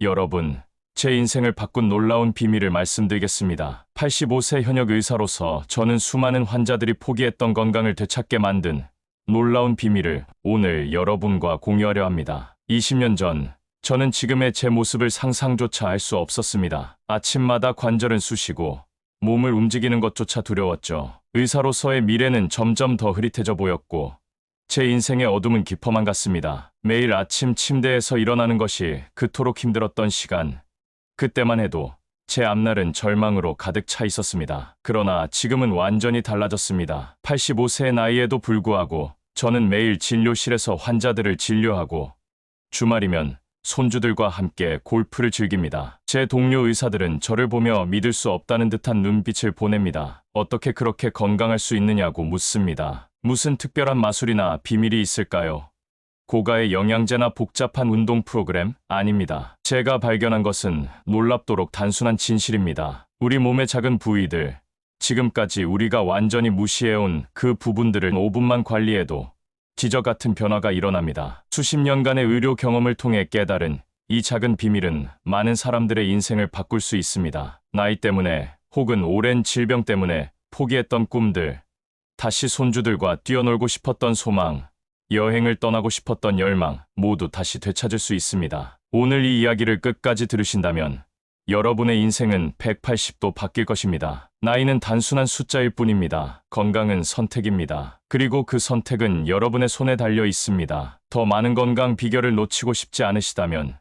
여러분, 제 인생을 바꾼 놀라운 비밀을 말씀드리겠습니다. 85세 현역 의사로서 저는 수많은 환자들이 포기했던 건강을 되찾게 만든 놀라운 비밀을 오늘 여러분과 공유하려 합니다. 20년 전, 저는 지금의 제 모습을 상상조차 할 수 없었습니다. 아침마다 관절은 쑤시고 몸을 움직이는 것조차 두려웠죠. 의사로서의 미래는 점점 더 흐릿해져 보였고 제 인생의 어둠은 깊어만 갔습니다. 매일 아침 침대에서 일어나는 것이 그토록 힘들었던 시간, 그때만 해도 제 앞날은 절망으로 가득 차 있었습니다. 그러나 지금은 완전히 달라졌습니다. 85세의 나이에도 불구하고 저는 매일 진료실에서 환자들을 진료하고 주말이면 손주들과 함께 골프를 즐깁니다. 제 동료 의사들은 저를 보며 믿을 수 없다는 듯한 눈빛을 보냅니다. 어떻게 그렇게 건강할 수 있느냐고 묻습니다. 무슨 특별한 마술이나 비밀이 있을까요? 고가의 영양제나 복잡한 운동 프로그램? 아닙니다. 제가 발견한 것은 놀랍도록 단순한 진실입니다. 우리 몸의 작은 부위들, 지금까지 우리가 완전히 무시해온 그 부분들을 5분만 관리해도 기적 같은 변화가 일어납니다. 수십 년간의 의료 경험을 통해 깨달은 이 작은 비밀은 많은 사람들의 인생을 바꿀 수 있습니다. 나이 때문에 혹은 오랜 질병 때문에 포기했던 꿈들, 다시 손주들과 뛰어놀고 싶었던 소망, 여행을 떠나고 싶었던 열망 모두 다시 되찾을 수 있습니다. 오늘 이 이야기를 끝까지 들으신다면 여러분의 인생은 180도 바뀔 것입니다. 나이는 단순한 숫자일 뿐입니다. 건강은 선택입니다. 그리고 그 선택은 여러분의 손에 달려 있습니다. 더 많은 건강 비결을 놓치고 싶지 않으시다면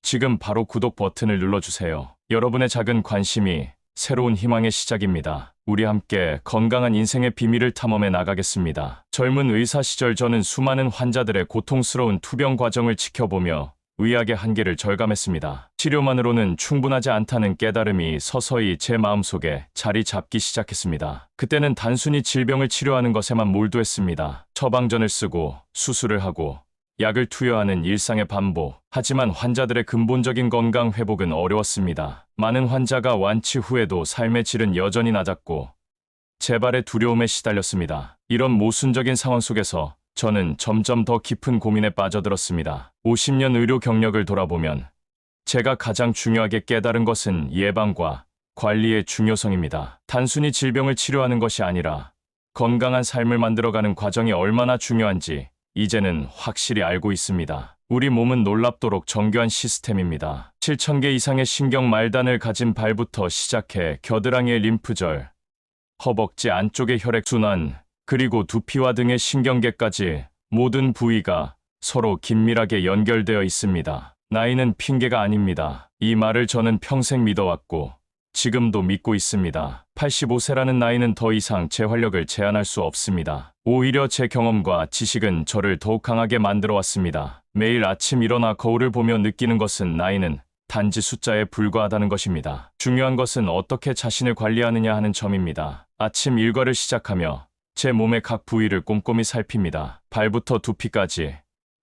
지금 바로 구독 버튼을 눌러주세요. 여러분의 작은 관심이 새로운 희망의 시작입니다. 우리 함께 건강한 인생의 비밀을 탐험해 나가겠습니다. 젊은 의사 시절 저는 수많은 환자들의 고통스러운 투병 과정을 지켜보며 의학의 한계를 절감했습니다. 치료만으로는 충분하지 않다는 깨달음이 서서히 제 마음속에 자리 잡기 시작했습니다. 그때는 단순히 질병을 치료하는 것에만 몰두했습니다. 처방전을 쓰고 수술을 하고 약을 투여하는 일상의 반복. 하지만 환자들의 근본적인 건강 회복은 어려웠습니다. 많은 환자가 완치 후에도 삶의 질은 여전히 낮았고 재발의 두려움에 시달렸습니다. 이런 모순적인 상황 속에서 저는 점점 더 깊은 고민에 빠져들었습니다. 50년 의료 경력을 돌아보면 제가 가장 중요하게 깨달은 것은 예방과 관리의 중요성입니다. 단순히 질병을 치료하는 것이 아니라 건강한 삶을 만들어가는 과정이 얼마나 중요한지 이제는 확실히 알고 있습니다. 우리 몸은 놀랍도록 정교한 시스템입니다. 7,000개 이상의 신경 말단을 가진 발부터 시작해 겨드랑이의 림프절, 허벅지 안쪽의 혈액순환, 그리고 두피와 등의 신경계까지 모든 부위가 서로 긴밀하게 연결되어 있습니다. 나이는 핑계가 아닙니다. 이 말을 저는 평생 믿어왔고 지금도 믿고 있습니다. 85세라는 나이는 더 이상 제 활력을 제한할 수 없습니다. 오히려 제 경험과 지식은 저를 더욱 강하게 만들어 왔습니다. 매일 아침 일어나 거울을 보며 느끼는 것은 나이는 단지 숫자에 불과하다는 것입니다. 중요한 것은 어떻게 자신을 관리하느냐 하는 점입니다. 아침 일과를 시작하며 제 몸의 각 부위를 꼼꼼히 살핍니다. 발부터 두피까지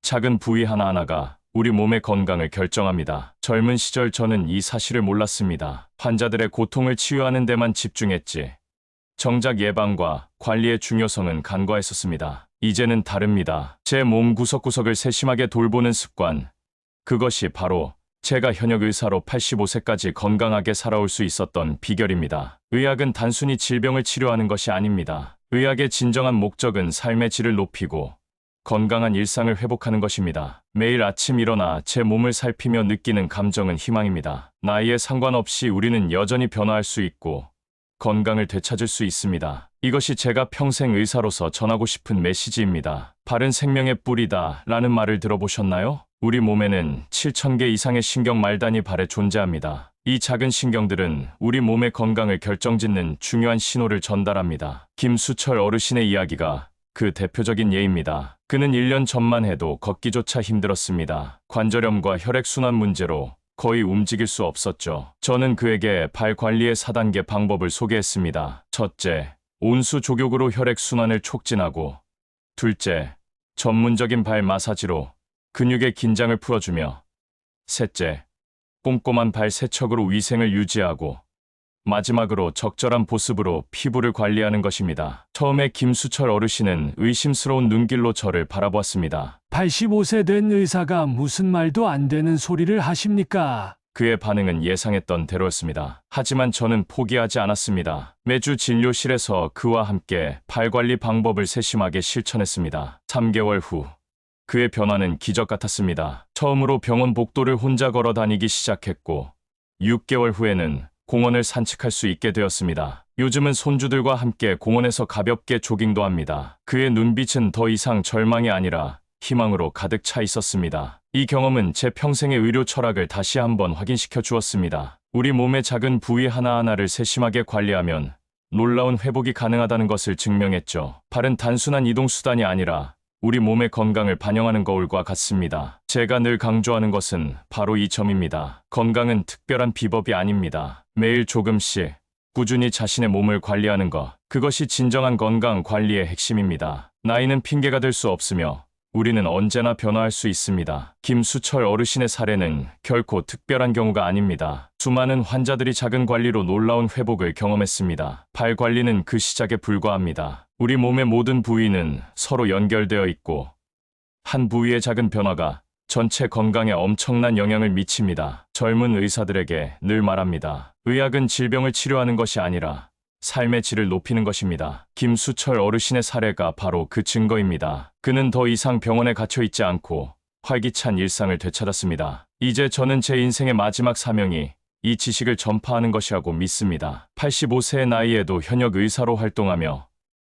작은 부위 하나하나가 우리 몸의 건강을 결정합니다. 젊은 시절 저는 이 사실을 몰랐습니다. 환자들의 고통을 치유하는 데만 집중했지 정작 예방과 관리의 중요성은 간과했었습니다. 이제는 다릅니다. 제 몸 구석구석을 세심하게 돌보는 습관, 그것이 바로 제가 현역 의사로 85세까지 건강하게 살아올 수 있었던 비결입니다. 의학은 단순히 질병을 치료하는 것이 아닙니다. 의학의 진정한 목적은 삶의 질을 높이고 건강한 일상을 회복하는 것입니다. 매일 아침 일어나 제 몸을 살피며 느끼는 감정은 희망입니다. 나이에 상관없이 우리는 여전히 변화할 수 있고 건강을 되찾을 수 있습니다. 이것이 제가 평생 의사로서 전하고 싶은 메시지입니다. 바른 생명의 뿌리다 라는 말을 들어보셨나요? 우리 몸에는 7,000개 이상의 신경 말단이 발에 존재합니다. 이 작은 신경들은 우리 몸의 건강을 결정짓는 중요한 신호를 전달합니다. 김수철 어르신의 이야기가 그 대표적인 예입니다. 그는 1년 전만 해도 걷기조차 힘들었습니다. 관절염과 혈액순환 문제로 거의 움직일 수 없었죠. 저는 그에게 발 관리의 4단계 방법을 소개했습니다. 첫째, 온수 족욕으로 혈액순환을 촉진하고, 둘째, 전문적인 발 마사지로 근육의 긴장을 풀어주며, 셋째, 꼼꼼한 발 세척으로 위생을 유지하고, 마지막으로 적절한 보습으로 피부를 관리하는 것입니다. 처음에 김수철 어르신은 의심스러운 눈길로 저를 바라보았습니다. 85세 된 의사가 무슨 말도 안 되는 소리를 하십니까? 그의 반응은 예상했던 대로였습니다. 하지만 저는 포기하지 않았습니다. 매주 진료실에서 그와 함께 발 관리 방법을 세심하게 실천했습니다. 3개월 후 그의 변화는 기적 같았습니다. 처음으로 병원 복도를 혼자 걸어 다니기 시작했고 6개월 후에는 공원을 산책할 수 있게 되었습니다. 요즘은 손주들과 함께 공원에서 가볍게 조깅도 합니다. 그의 눈빛은 더 이상 절망이 아니라 희망으로 가득 차 있었습니다. 이 경험은 제 평생의 의료 철학을 다시 한번 확인시켜 주었습니다. 우리 몸의 작은 부위 하나하나를 세심하게 관리하면 놀라운 회복이 가능하다는 것을 증명했죠. 발은 단순한 이동수단이 아니라 우리 몸의 건강을 반영하는 거울과 같습니다. 제가 늘 강조하는 것은 바로 이 점입니다. 건강은 특별한 비법이 아닙니다. 매일 조금씩 꾸준히 자신의 몸을 관리하는 것, 그것이 진정한 건강 관리의 핵심입니다. 나이는 핑계가 될 수 없으며 우리는 언제나 변화할 수 있습니다. 김수철 어르신의 사례는 결코 특별한 경우가 아닙니다. 수많은 환자들이 작은 관리로 놀라운 회복을 경험했습니다. 발 관리는 그 시작에 불과합니다. 우리 몸의 모든 부위는 서로 연결되어 있고 한 부위의 작은 변화가 전체 건강에 엄청난 영향을 미칩니다. 젊은 의사들에게 늘 말합니다. 의학은 질병을 치료하는 것이 아니라 삶의 질을 높이는 것입니다. 김수철 어르신의 사례가 바로 그 증거입니다. 그는 더 이상 병원에 갇혀 있지 않고 활기찬 일상을 되찾았습니다. 이제 저는 제 인생의 마지막 사명이 이 지식을 전파하는 것이라고 믿습니다. 85세의 나이에도 현역 의사로 활동하며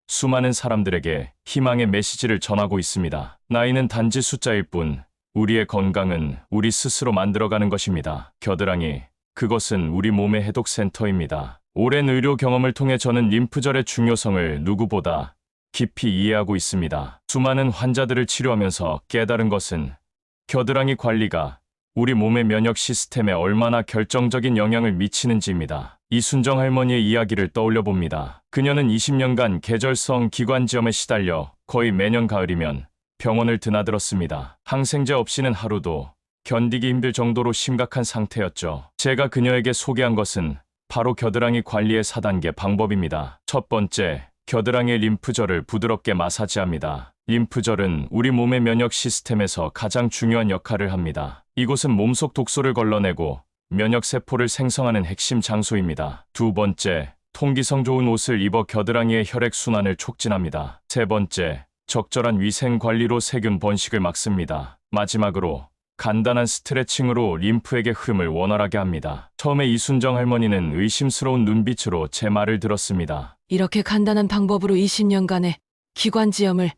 수많은 사람들에게 희망의 메시지를 전하고 있습니다. 나이는 단지 숫자일 뿐 우리의 건강은 우리 스스로 만들어가는 것입니다. 겨드랑이, 그것은 우리 몸의 해독센터입니다. 오랜 의료 경험을 통해 저는 림프절의 중요성을 누구보다 깊이 이해하고 있습니다. 수많은 환자들을 치료하면서 깨달은 것은 겨드랑이 관리가 우리 몸의 면역 시스템에 얼마나 결정적인 영향을 미치는지입니다. 이순정 할머니의 이야기를 떠올려 봅니다. 그녀는 20년간 계절성 기관지염에 시달려 거의 매년 가을이면 병원을 드나들었습니다. 항생제 없이는 하루도 견디기 힘들 정도로 심각한 상태였죠. 제가 그녀에게 소개한 것은 바로 겨드랑이 관리의 4단계 방법입니다. 첫 번째, 겨드랑이의 림프절을 부드럽게 마사지합니다. 림프절은 우리 몸의 면역 시스템에서 가장 중요한 역할을 합니다. 이곳은 몸속 독소를 걸러내고 면역세포를 생성하는 핵심 장소입니다. 두 번째, 통기성 좋은 옷을 입어 겨드랑이의 혈액순환을 촉진합니다. 세 번째, 적절한 위생 관리로 세균 번식을 막습니다. 마지막으로 간단한 스트레칭으로 림프에게 흐름을 원활하게 합니다. 처음에 이순정 할머니는 의심스러운 눈빛으로 제 말을 들었습니다. 이렇게 간단한 방법으로 20년간의 기관지염을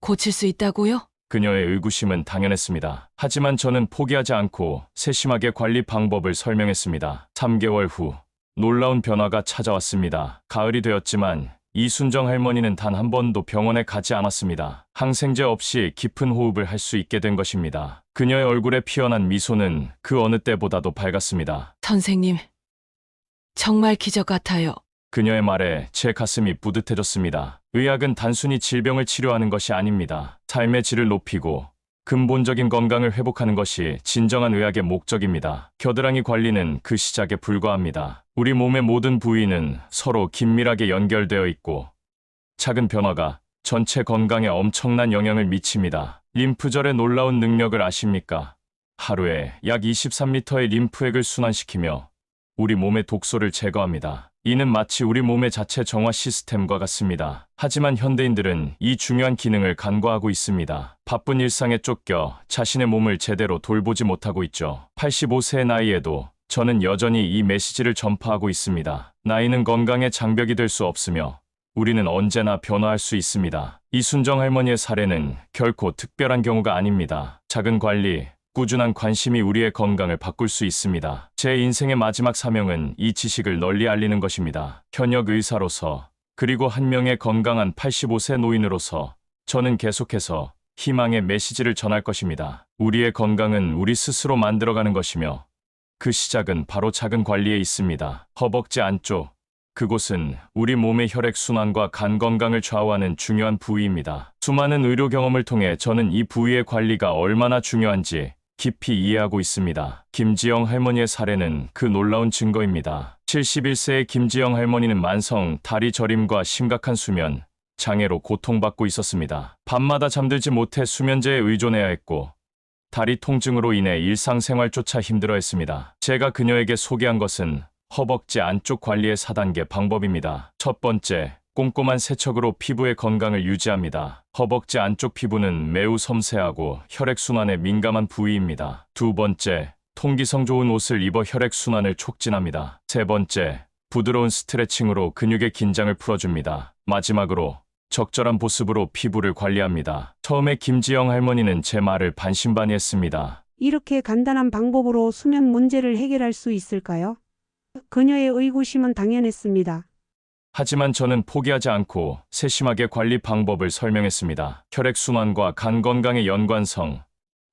고칠 수 있다고요? 그녀의 의구심은 당연했습니다. 하지만 저는 포기하지 않고 세심하게 관리 방법을 설명했습니다. 3개월 후 놀라운 변화가 찾아왔습니다. 가을이 되었지만 이순정 할머니는 단 한 번도 병원에 가지 않았습니다. 항생제 없이 깊은 호흡을 할 수 있게 된 것입니다. 그녀의 얼굴에 피어난 미소는 그 어느 때보다도 밝았습니다. 선생님, 정말 기적 같아요. 그녀의 말에 제 가슴이 뿌듯해졌습니다. 의학은 단순히 질병을 치료하는 것이 아닙니다. 삶의 질을 높이고 근본적인 건강을 회복하는 것이 진정한 의학의 목적입니다. 겨드랑이 관리는 그 시작에 불과합니다. 우리 몸의 모든 부위는 서로 긴밀하게 연결되어 있고 작은 변화가 전체 건강에 엄청난 영향을 미칩니다. 림프절의 놀라운 능력을 아십니까? 하루에 약 23리터의 림프액을 순환시키며 우리 몸의 독소를 제거합니다. 이는 마치 우리 몸의 자체 정화 시스템과 같습니다. 하지만 현대인들은 이 중요한 기능을 간과하고 있습니다. 바쁜 일상에 쫓겨 자신의 몸을 제대로 돌보지 못하고 있죠. 85세의 나이에도 저는 여전히 이 메시지를 전파하고 있습니다. 나이는 건강의 장벽이 될 수 없으며 우리는 언제나 변화할 수 있습니다. 이순정 할머니의 사례는 결코 특별한 경우가 아닙니다. 작은 관리, 꾸준한 관심이 우리의 건강을 바꿀 수 있습니다. 제 인생의 마지막 사명은 이 지식을 널리 알리는 것입니다. 현역 의사로서 그리고 한 명의 건강한 85세 노인으로서 저는 계속해서 희망의 메시지를 전할 것입니다. 우리의 건강은 우리 스스로 만들어가는 것이며 그 시작은 바로 작은 관리에 있습니다. 허벅지 안쪽, 그곳은 우리 몸의 혈액순환과 간 건강을 좌우하는 중요한 부위입니다. 수많은 의료 경험을 통해 저는 이 부위의 관리가 얼마나 중요한지 깊이 이해하고 있습니다. 김지영 할머니의 사례는 그 놀라운 증거입니다. 71세의 김지영 할머니는 만성 다리 저림과 심각한 수면 장애로 고통받고 있었습니다. 밤마다 잠들지 못해 수면제에 의존해야 했고 다리 통증으로 인해 일상생활조차 힘들어했습니다. 제가 그녀에게 소개한 것은 허벅지 안쪽 관리의 4단계 방법입니다. 첫 번째, 꼼꼼한 세척으로 피부의 건강을 유지합니다. 허벅지 안쪽 피부는 매우 섬세하고 혈액순환에 민감한 부위입니다. 두 번째, 통기성 좋은 옷을 입어 혈액순환을 촉진합니다. 세 번째, 부드러운 스트레칭으로 근육의 긴장을 풀어줍니다. 마지막으로 적절한 보습으로 피부를 관리합니다. 처음에 김지영 할머니는 제 말을 반신반의했습니다. 이렇게 간단한 방법으로 수면 문제를 해결할 수 있을까요? 그녀의 의구심은 당연했습니다. 하지만 저는 포기하지 않고 세심하게 관리 방법을 설명했습니다. 혈액순환과 간 건강의 연관성,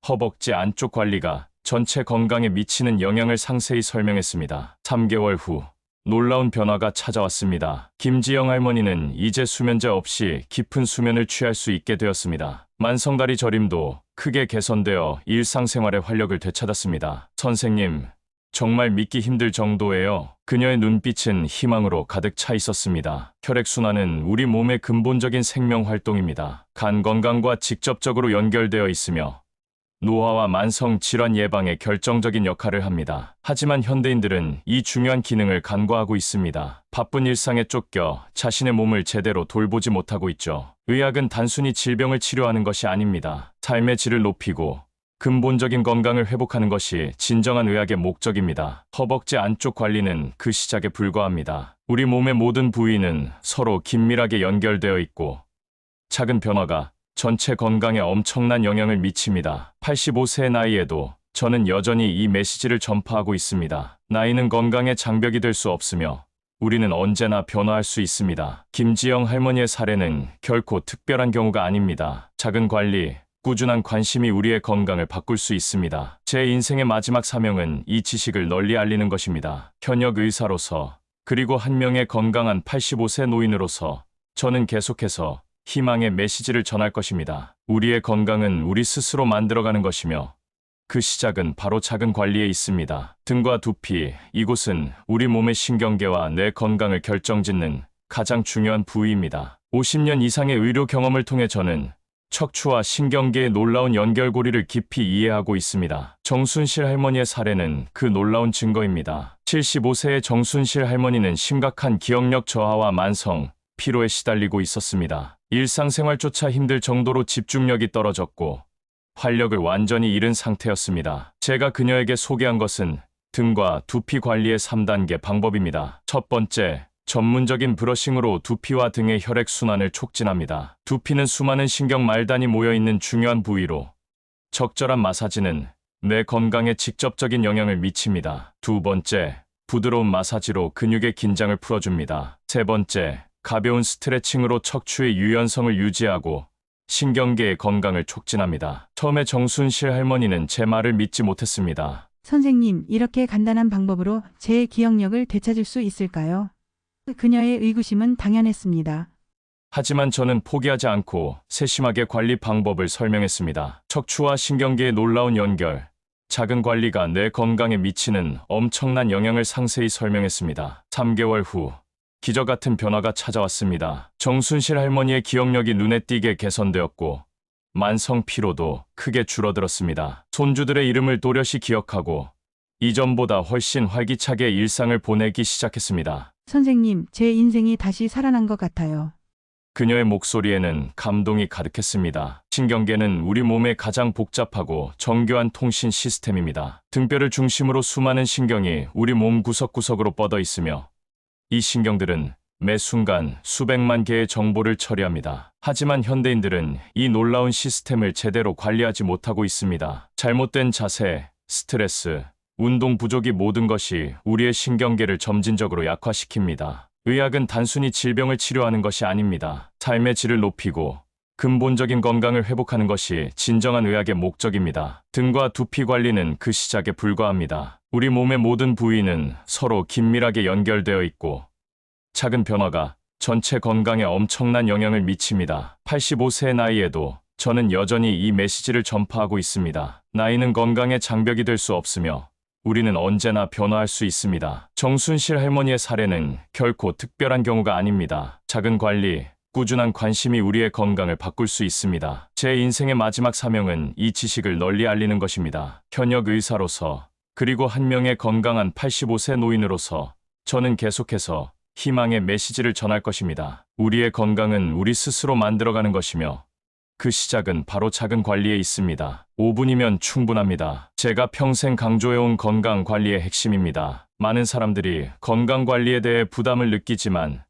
허벅지 안쪽 관리가 전체 건강에 미치는 영향을 상세히 설명했습니다. 3개월 후 놀라운 변화가 찾아왔습니다. 김지영 할머니는 이제 수면제 없이 깊은 수면을 취할 수 있게 되었습니다. 만성다리 저림도 크게 개선되어 일상생활의 활력을 되찾았습니다. 선생님, 정말 믿기 힘들 정도예요. 그녀의 눈빛은 희망으로 가득 차 있었습니다. 혈액순환은 우리 몸의 근본적인 생명 활동입니다. 간 건강과 직접적으로 연결되어 있으며 노화와 만성 질환 예방에 결정적인 역할을 합니다. 하지만 현대인들은 이 중요한 기능을 간과하고 있습니다. 바쁜 일상에 쫓겨 자신의 몸을 제대로 돌보지 못하고 있죠. 의학은 단순히 질병을 치료하는 것이 아닙니다. 삶의 질을 높이고 근본적인 건강을 회복하는 것이 진정한 의학의 목적입니다. 허벅지 안쪽 관리는 그 시작에 불과합니다. 우리 몸의 모든 부위는 서로 긴밀하게 연결되어 있고 작은 변화가 전체 건강에 엄청난 영향을 미칩니다. 85세 나이에도 저는 여전히 이 메시지를 전파하고 있습니다. 나이는 건강의 장벽이 될 수 없으며 우리는 언제나 변화할 수 있습니다. 김지영 할머니의 사례는 결코 특별한 경우가 아닙니다. 작은 관리, 꾸준한 관심이 우리의 건강을 바꿀 수 있습니다. 제 인생의 마지막 사명은 이 지식을 널리 알리는 것입니다. 현역 의사로서 그리고 한 명의 건강한 85세 노인으로서 저는 계속해서 희망의 메시지를 전할 것입니다. 우리의 건강은 우리 스스로 만들어가는 것이며 그 시작은 바로 작은 관리에 있습니다. 등과 두피, 이곳은 우리 몸의 신경계와 뇌 건강을 결정짓는 가장 중요한 부위입니다. 50년 이상의 의료 경험을 통해 저는 척추와 신경계의 놀라운 연결고리를 깊이 이해하고 있습니다. 정순실 할머니의 사례는 그 놀라운 증거입니다. 75세의 정순실 할머니는 심각한 기억력 저하와 만성 피로에 시달리고 있었습니다. 일상생활조차 힘들 정도로 집중력이 떨어졌고 활력을 완전히 잃은 상태였습니다. 제가 그녀에게 소개한 것은 등과 두피 관리의 3단계 방법입니다. 첫 번째, 전문적인 브러싱으로 두피와 등의 혈액순환을 촉진합니다. 두피는 수많은 신경 말단이 모여있는 중요한 부위로 적절한 마사지는 뇌 건강에 직접적인 영향을 미칩니다. 두 번째, 부드러운 마사지로 근육의 긴장을 풀어줍니다. 세 번째, 가벼운 스트레칭으로 척추의 유연성을 유지하고 신경계의 건강을 촉진합니다. 처음에 정순실 할머니는 제 말을 믿지 못했습니다. 선생님, 이렇게 간단한 방법으로 제 기억력을 되찾을 수 있을까요? 그녀의 의구심은 당연했습니다. 하지만 저는 포기하지 않고 세심하게 관리 방법을 설명했습니다. 척추와 신경계의 놀라운 연결, 작은 관리가 뇌 건강에 미치는 엄청난 영향을 상세히 설명했습니다. 3개월 후 기적 같은 변화가 찾아왔습니다. 정순실 할머니의 기억력이 눈에 띄게 개선되었고 만성 피로도 크게 줄어들었습니다. 손주들의 이름을 또렷이 기억하고 이전보다 훨씬 활기차게 일상을 보내기 시작했습니다. 선생님, 제 인생이 다시 살아난 것 같아요. 그녀의 목소리에는 감동이 가득했습니다. 신경계는 우리 몸의 가장 복잡하고 정교한 통신 시스템입니다. 등뼈를 중심으로 수많은 신경이 우리 몸 구석구석으로 뻗어 있으며 이 신경들은 매 순간 수백만 개의 정보를 처리합니다. 하지만 현대인들은 이 놀라운 시스템을 제대로 관리하지 못하고 있습니다. 잘못된 자세, 스트레스, 운동 부족이 모든 것이 우리의 신경계를 점진적으로 약화시킵니다. 의학은 단순히 질병을 치료하는 것이 아닙니다. 삶의 질을 높이고 근본적인 건강을 회복하는 것이 진정한 의학의 목적입니다. 등과 두피 관리는 그 시작에 불과합니다. 우리 몸의 모든 부위는 서로 긴밀하게 연결되어 있고 작은 변화가 전체 건강에 엄청난 영향을 미칩니다. 85세 나이에도 저는 여전히 이 메시지를 전파하고 있습니다. 나이는 건강의 장벽이 될 수 없으며 우리는 언제나 변화할 수 있습니다. 정순실 할머니의 사례는 결코 특별한 경우가 아닙니다. 작은 관리, 꾸준한 관심이 우리의 건강을 바꿀 수 있습니다. 제 인생의 마지막 사명은 이 지식을 널리 알리는 것입니다. 현역 의사로서, 그리고 한 명의 건강한 85세 노인으로서 저는 계속해서 희망의 메시지를 전할 것입니다. 우리의 건강은 우리 스스로 만들어가는 것이며 그 시작은 바로 작은 관리에 있습니다. 5분이면 충분합니다. 제가 평생 강조해온 건강 관리의 핵심입니다. 많은 사람들이 건강 관리에 대해 부담을 느끼지만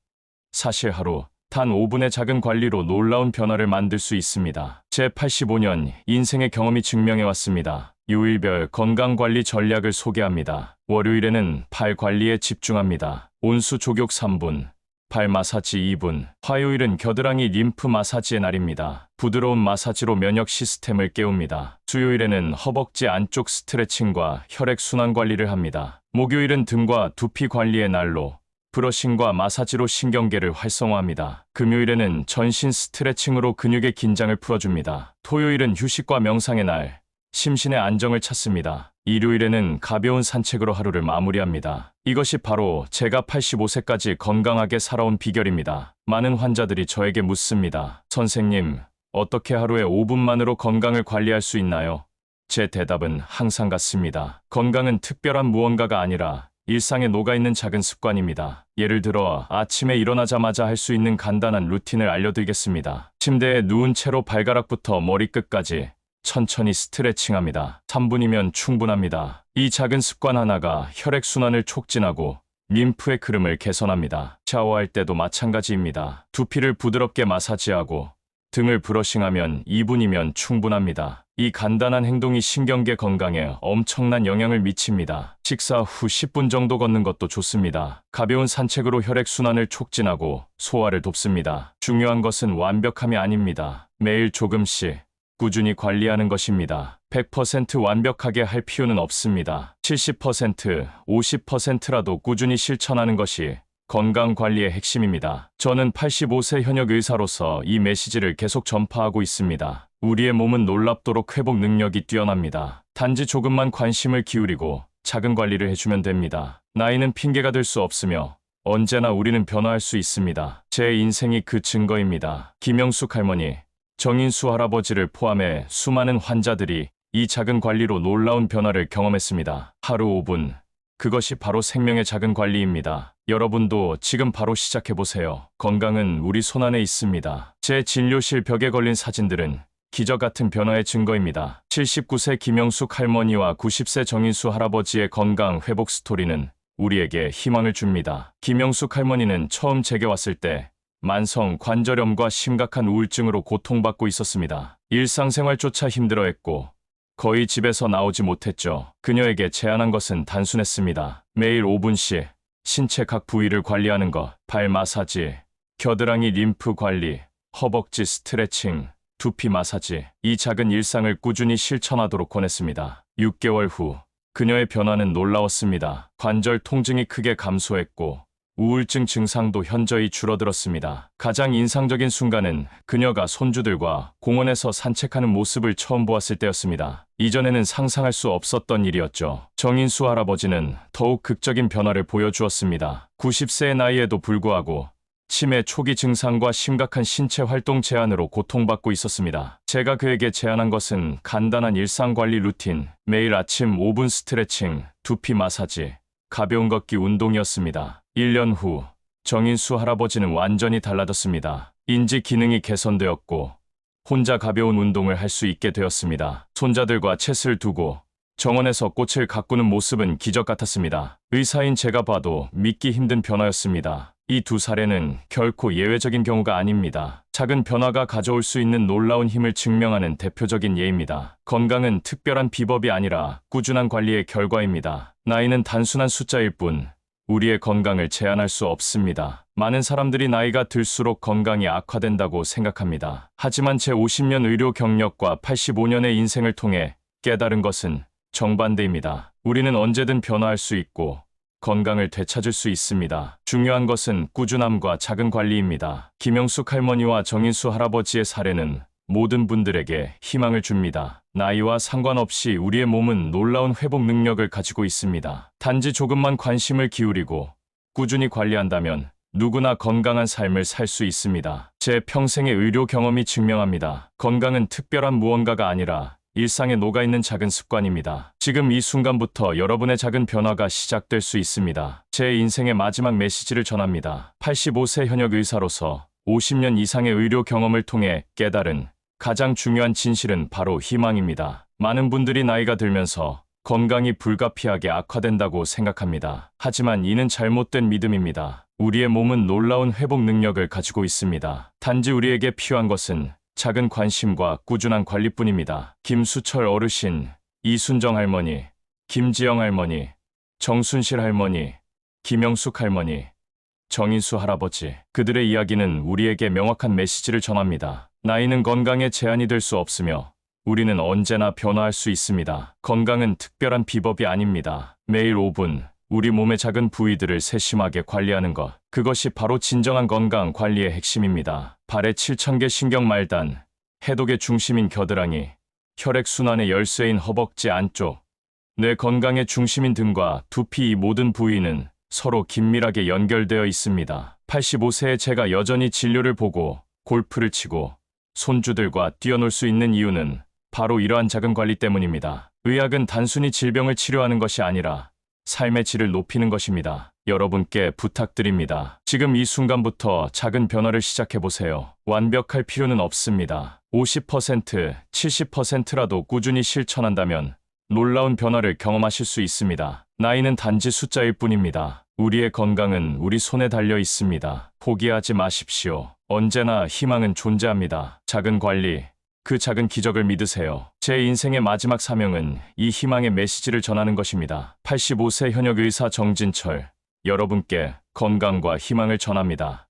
사실 하루 단 5분의 작은 관리로 놀라운 변화를 만들 수 있습니다. 제 85년 인생의 경험이 증명해왔습니다. 요일별 건강관리 전략을 소개합니다. 월요일에는 발 관리에 집중합니다. 온수 족욕 3분, 발 마사지 2분. 화요일은 겨드랑이 림프 마사지의 날입니다. 부드러운 마사지로 면역 시스템을 깨웁니다. 수요일에는 허벅지 안쪽 스트레칭과 혈액순환 관리를 합니다. 목요일은 등과 두피 관리의 날로 브러싱과 마사지로 신경계를 활성화합니다. 금요일에는 전신 스트레칭으로 근육의 긴장을 풀어줍니다. 토요일은 휴식과 명상의 날, 심신의 안정을 찾습니다. 일요일에는 가벼운 산책으로 하루를 마무리합니다. 이것이 바로 제가 85세까지 건강하게 살아온 비결입니다. 많은 환자들이 저에게 묻습니다. 선생님, 어떻게 하루에 5분만으로 건강을 관리할 수 있나요? 제 대답은 항상 같습니다. 건강은 특별한 무언가가 아니라 일상에 녹아있는 작은 습관입니다. 예를 들어 아침에 일어나자마자 할 수 있는 간단한 루틴을 알려드리겠습니다. 침대에 누운 채로 발가락부터 머리끝까지 천천히 스트레칭합니다. 3분이면 충분합니다. 이 작은 습관 하나가 혈액순환을 촉진하고 림프의 흐름을 개선합니다. 샤워할 때도 마찬가지입니다. 두피를 부드럽게 마사지하고 등을 브러싱하면 2분이면 충분합니다. 이 간단한 행동이 신경계 건강에 엄청난 영향을 미칩니다. 식사 후 10분 정도 걷는 것도 좋습니다. 가벼운 산책으로 혈액순환을 촉진하고 소화를 돕습니다. 중요한 것은 완벽함이 아닙니다. 매일 조금씩 꾸준히 관리하는 것입니다. 100% 완벽하게 할 필요는 없습니다. 70%, 50%라도 꾸준히 실천하는 것이 건강관리의 핵심입니다. 저는 85세 현역 의사로서 이 메시지를 계속 전파하고 있습니다. 우리의 몸은 놀랍도록 회복 능력이 뛰어납니다. 단지 조금만 관심을 기울이고 작은 관리를 해주면 됩니다. 나이는 핑계가 될 수 없으며 언제나 우리는 변화할 수 있습니다. 제 인생이 그 증거입니다. 김영숙 할머니, 정인수 할아버지를 포함해 수많은 환자들이 이 작은 관리로 놀라운 변화를 경험했습니다. 하루 5분. 그것이 바로 생명의 작은 관리입니다. 여러분도 지금 바로 시작해보세요. 건강은 우리 손안에 있습니다. 제 진료실 벽에 걸린 사진들은 기적 같은 변화의 증거입니다. 79세 김영숙 할머니와 90세 정인수 할아버지의 건강 회복 스토리는 우리에게 희망을 줍니다. 김영숙 할머니는 처음 제게 왔을 때 만성 관절염과 심각한 우울증으로 고통받고 있었습니다. 일상생활조차 힘들어했고 거의 집에서 나오지 못했죠. 그녀에게 제안한 것은 단순했습니다. 매일 5분씩 신체 각 부위를 관리하는 것, 발 마사지, 겨드랑이 림프 관리, 허벅지 스트레칭, 두피 마사지. 이 작은 일상을 꾸준히 실천하도록 권했습니다. 6개월 후 그녀의 변화는 놀라웠습니다. 관절 통증이 크게 감소했고 우울증 증상도 현저히 줄어들었습니다. 가장 인상적인 순간은 그녀가 손주들과 공원에서 산책하는 모습을 처음 보았을 때였습니다. 이전에는 상상할 수 없었던 일이었죠. 정인수 할아버지는 더욱 극적인 변화를 보여주었습니다. 90세의 나이에도 불구하고 치매 초기 증상과 심각한 신체 활동 제한으로 고통받고 있었습니다. 제가 그에게 제안한 것은 간단한 일상관리 루틴, 매일 아침 5분 스트레칭, 두피 마사지, 가벼운 걷기 운동이었습니다. 1년 후 정인수 할아버지는 완전히 달라졌습니다. 인지 기능이 개선되었고 혼자 가벼운 운동을 할 수 있게 되었습니다. 손자들과 챗을 두고 정원에서 꽃을 가꾸는 모습은 기적 같았습니다. 의사인 제가 봐도 믿기 힘든 변화였습니다. 이 두 사례는 결코 예외적인 경우가 아닙니다. 작은 변화가 가져올 수 있는 놀라운 힘을 증명하는 대표적인 예입니다. 건강은 특별한 비법이 아니라 꾸준한 관리의 결과입니다. 나이는 단순한 숫자일 뿐 우리의 건강을 제한할 수 없습니다. 많은 사람들이 나이가 들수록 건강이 악화된다고 생각합니다. 하지만 제 50년 의료 경력과 85년의 인생을 통해 깨달은 것은 정반대입니다. 우리는 언제든 변화할 수 있고 건강을 되찾을 수 있습니다. 중요한 것은 꾸준함과 작은 관리입니다. 김영숙 할머니와 정인수 할아버지의 사례는 모든 분들에게 희망을 줍니다. 나이와 상관없이 우리의 몸은 놀라운 회복 능력을 가지고 있습니다. 단지 조금만 관심을 기울이고 꾸준히 관리한다면 누구나 건강한 삶을 살 수 있습니다. 제 평생의 의료 경험이 증명합니다. 건강은 특별한 무언가가 아니라 일상에 녹아있는 작은 습관입니다. 지금 이 순간부터 여러분의 작은 변화가 시작될 수 있습니다. 제 인생의 마지막 메시지를 전합니다. 85세 현역 의사로서 50년 이상의 의료 경험을 통해 깨달은 가장 중요한 진실은 바로 희망입니다. 많은 분들이 나이가 들면서 건강이 불가피하게 악화된다고 생각합니다. 하지만 이는 잘못된 믿음입니다. 우리의 몸은 놀라운 회복 능력을 가지고 있습니다. 단지 우리에게 필요한 것은 작은 관심과 꾸준한 관리뿐입니다. 김수철 어르신, 이순정 할머니, 김지영 할머니, 정순실 할머니, 김영숙 할머니, 정인수 할아버지. 그들의 이야기는 우리에게 명확한 메시지를 전합니다. 나이는 건강에 제한이 될 수 없으며 우리는 언제나 변화할 수 있습니다. 건강은 특별한 비법이 아닙니다. 매일 5분, 우리 몸의 작은 부위들을 세심하게 관리하는 것. 그것이 바로 진정한 건강 관리의 핵심입니다. 발의 7,000개 신경말단, 해독의 중심인 겨드랑이, 혈액순환의 열쇠인 허벅지 안쪽, 뇌 건강의 중심인 등과 두피 이 모든 부위는 서로 긴밀하게 연결되어 있습니다. 85세의 제가 여전히 진료를 보고 골프를 치고 손주들과 뛰어놀 수 있는 이유는 바로 이러한 작은 관리 때문입니다. 의학은 단순히 질병을 치료하는 것이 아니라 삶의 질을 높이는 것입니다. 여러분께 부탁드립니다. 지금 이 순간부터 작은 변화를 시작해보세요. 완벽할 필요는 없습니다. 50%, 70%라도 꾸준히 실천한다면 놀라운 변화를 경험하실 수 있습니다. 나이는 단지 숫자일 뿐입니다. 우리의 건강은 우리 손에 달려 있습니다. 포기하지 마십시오. 언제나 희망은 존재합니다. 작은 관리, 그 작은 기적을 믿으세요. 제 인생의 마지막 사명은 이 희망의 메시지를 전하는 것입니다. 85세 현역 의사 정진철, 여러분께 건강과 희망을 전합니다.